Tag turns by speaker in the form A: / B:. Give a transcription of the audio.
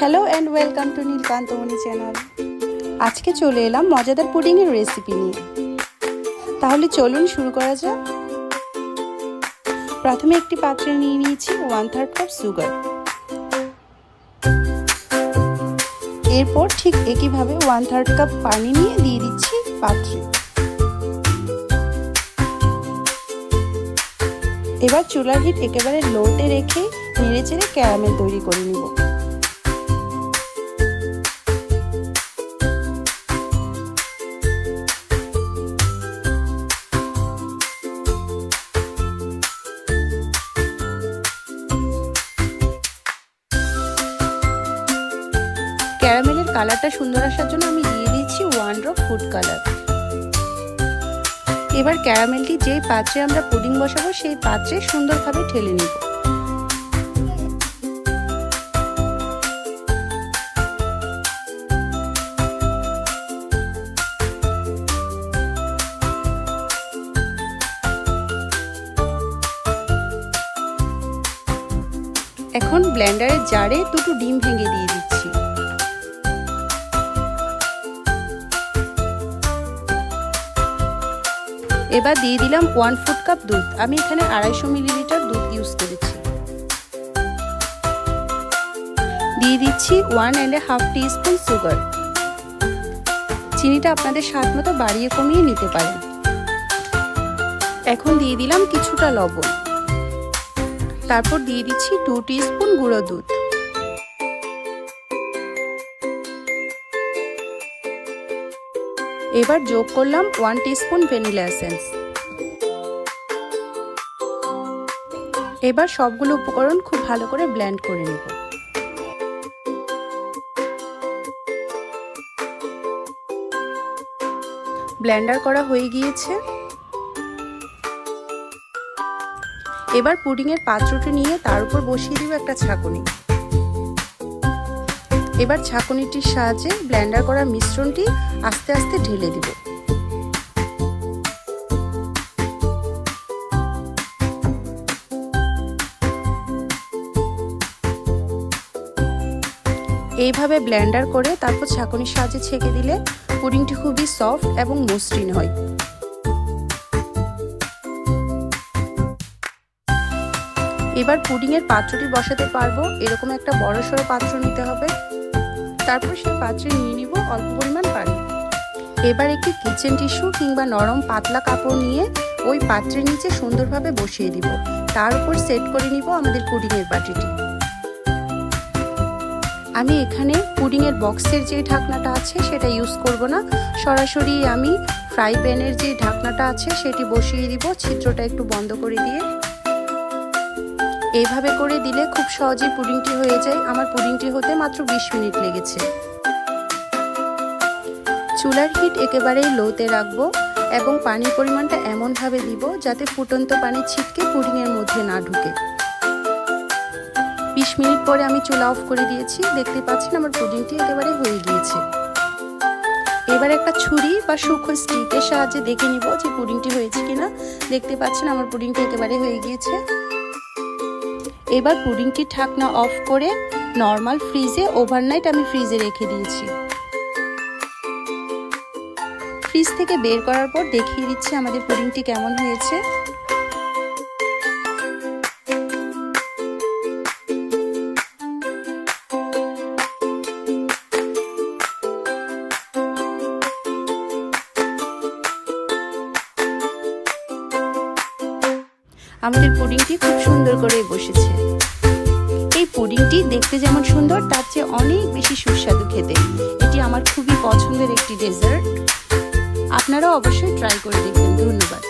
A: Hello and welcome to Nilkantamani channel. আজকে চলে এলাম মজাদার পুডিংয়ের রেসিপি নিয়ে। তাহলে চলুন শুরু করা যাক। প্রথমে একটি পাত্রে নিয়ে নিয়েছি 1/3 কাপ সুগার। এরপর ঠিক একইভাবে 1/3 কাপ পানি নিয়ে দিয়ে দিচ্ছি পাত্রে। এবার চুলার হিট একেবারে লোতে রেখে নেড়েচেড়ে ক্যারামেল তৈরি করে নিব। ক্যারামেলের কালারটা সুন্দর আসার জন্য আমি দিয়ে দিচ্ছি 1 ড্রপ ফুড কালার। এবার ক্যারামেলটি যেই পাত্রে আমরা পুডিং বসাবো সেই পাত্রে সুন্দরভাবে ঢেলে নিব। এখন ব্লেন্ডারের জারে দুটো ডিম ভেঙে দিয়ে দিচ্ছি। এবার দিয়ে দিলাম 1 ফুড কাপ দুধ। আমি এখানে 250 মিলিলিটার দুধ ইউজ করেছি। দিয়ে দিচ্ছি 1.5 টিস্পুন সুগার। চিনিটা আপনাদের স্বাদ মতো বাড়িয়ে কমিয়ে নিতে পারেন। এখন দিয়ে দিলাম কিছুটা লবণ। তারপর দিয়ে দিচ্ছি 2 টিস্পুন গুঁড়ো দুধ। এবার যোগ করলাম 1 টিস্পুন ভ্যানিলা এসেন্স। এবার সবগুলো উপকরণ খুব ভালো করে ব্লেন্ড করে নেব। ব্লেন্ডার করা হয়ে গিয়েছে। এবার পুডিংয়ের পাত্রটি নিয়ে তার উপর বসিয়ে দিব একটা ছাঁকুনি। এবার ছাঁকুনিটির সাহায্যে ব্লেন্ডার করা মিশ্রণটি আস্তে আস্তে ঢেলে দিব। এইভাবে ব্লেন্ডার করে তারপর ছাঁকুনির সাহায্যে ছেঁকে দিলে পুডিংটি খুবই সফট এবং মসৃণ হয়। এবার পুডিংয়ের পাত্রটি বসাতে পারবো এরকম একটা বড়সড় পাত্র নিতে হবে। তারপর সেই পাত্রে নিয়ে নিব অল্প পরিমাণ পানি। এবার একটি কিচেন টিস্যু কিংবা নরম পাতলা কাপড় নিয়ে ওই পাত্রের নিচে সুন্দরভাবে বসিয়ে দিব। তার উপর সেট করে নিব আমাদের পুডিংয়ের বাটিটি। আমি এখানে পুডিংয়ের বক্সের যে ঢাকনাটা আছে সেটা ইউজ করব না, সরাসরি আমি ফ্রাই প্যানের যে ঢাকনাটা আছে সেটি বসিয়ে দিব, ছিদ্রটা একটু বন্ধ করে দিয়ে। এইভাবে করে দিলে খুব সহজেই পুডিংটি হয়ে যায়। আমার পুডিংটি হতে মাত্র 20 মিনিট লেগেছে। চুলার হিট একেবারেই লোতে রাখবো এবং পানির পরিমাণটা এমনভাবে দিব যাতে ফুটন্ত পানি ছিটকে পুডিংয়ের মধ্যে না ঢুকে। 20 মিনিট পরে আমি চুলা অফ করে দিয়েছি। দেখতে পাচ্ছেন আমার পুডিংটি একেবারে হয়ে গিয়েছে। এবার একটা ছুরি বা সূক্ষ্ম স্টিকের সাহায্যে দেখে নিব যে পুডিংটি হয়েছে কিনা। দেখতে পাচ্ছেন আমার পুডিংটি একেবারে হয়ে গিয়েছে। এবার পুডিংটির ঢাকনা অফ করে নর্মাল ফ্রিজে ওভারনাইট আমি ফ্রিজে রেখে দিয়েছি। ফ্রিজ থেকে বের করার পর দেখিয়ে দিচ্ছি আমাদের পুডিংটি কেমন হয়েছে। আমাদের পুডিংটি খুব সুন্দর করে বসেছে। এই পুডিংটি দেখতে যেমন সুন্দর তার চেয়ে অনেক বেশি সুস্বাদু খেতে। এটি আমার খুবই পছন্দের একটি ডেজার্ট। আপনারাও অবশ্যই ট্রাই করে দেখবেন। ধন্যবাদ।